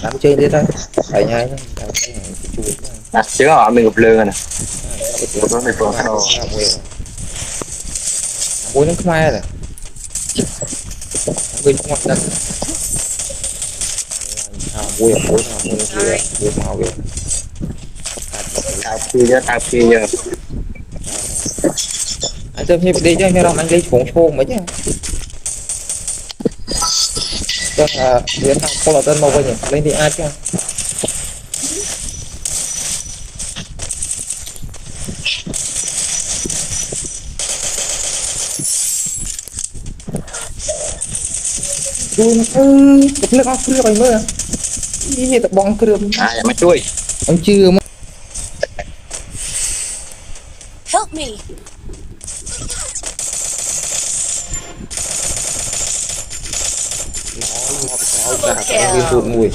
Tám chơi đi thôi ở nhà chui đặt chứ họ mình gặp lương rồi nè betul nó mình vừa nah mui nó kemana dah gue cuma dah mui mau gue tao kia giờ anh tôi hiệp đi chứ anh anh đi phồng phồng mấy chứ cho là biến thằng con là tên màu nhỉ lên đi ai chứ tôi tập nước óc chưa mày mơ gì tập bong kêu dạ mà chui ông chưa mà Help me. đi tụt mùi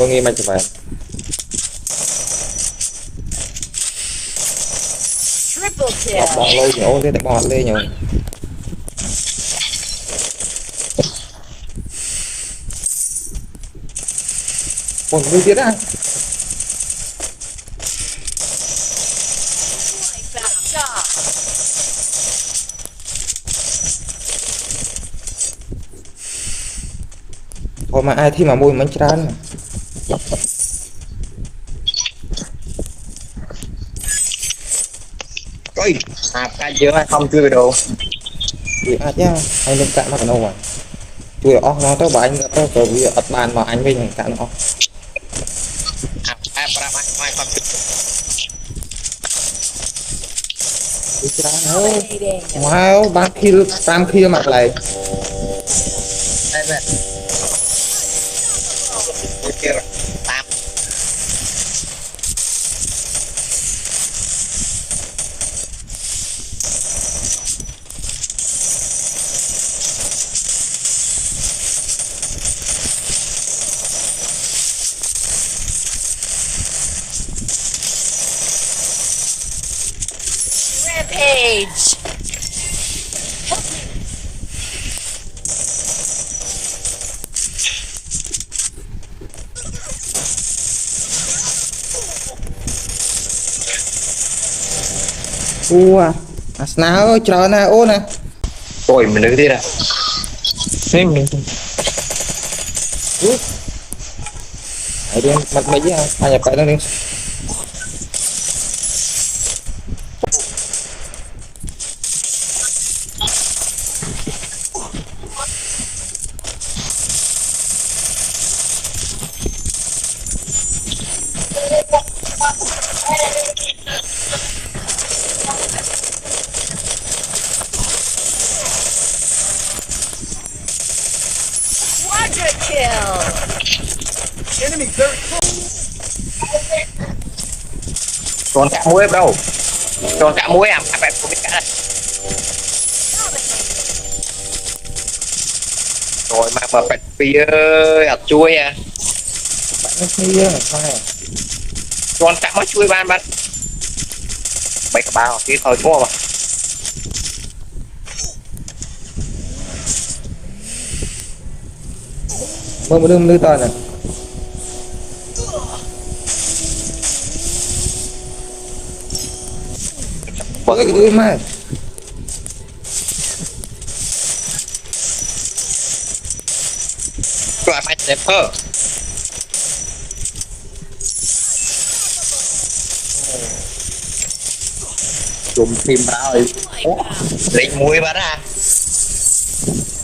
nghe mày chụp vậy Triple bọc kill. bong lôi nhổ thế bọt lên nhổ còn vui tiết á thôi mà ai thi mà môi bánh tráng ôi cái giữa không chui đồ thì ai chứ anh lên cạn mà còn đâu mà tôi ó nó tới bà anh tới rồi bây giờ ập bàn vào anh mình cạn nó không Dominating. wow ba kia tam kia mặt lại đây về kia rồi tam Rampage. ua Asna ơi chờ nè ô nè ôi mình đứng đi nè xem mình hãy đi mặt mấy chứ ai nhập phải nó đi Quadra kill. còn cả muối đâu còn cả muối à bạn không biết cả đây rồi mà bạn phía ập chuối à bạn nó kia là sai còn cả mấy chuối ban bạn mấy cái bao phía thôi đúng không mơ một đêm lư tờ này cái đứa mai rồi phải đẹp hơn dùng phim rồi lấy muối vào ra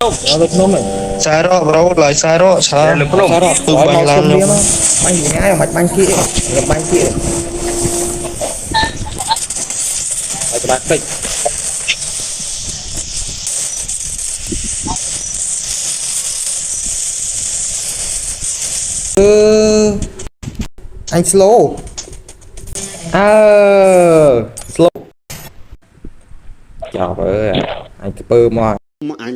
nó được nôm này sai đó bro lại sai đó sai lực luôn sao đó từ nói bánh màu làm xôm nhau đi mà bánh gì nhái mạch bánh kia nhập bánh kia mạch bánh kịch anh slow slow chào ơi anh cái bơ mà anh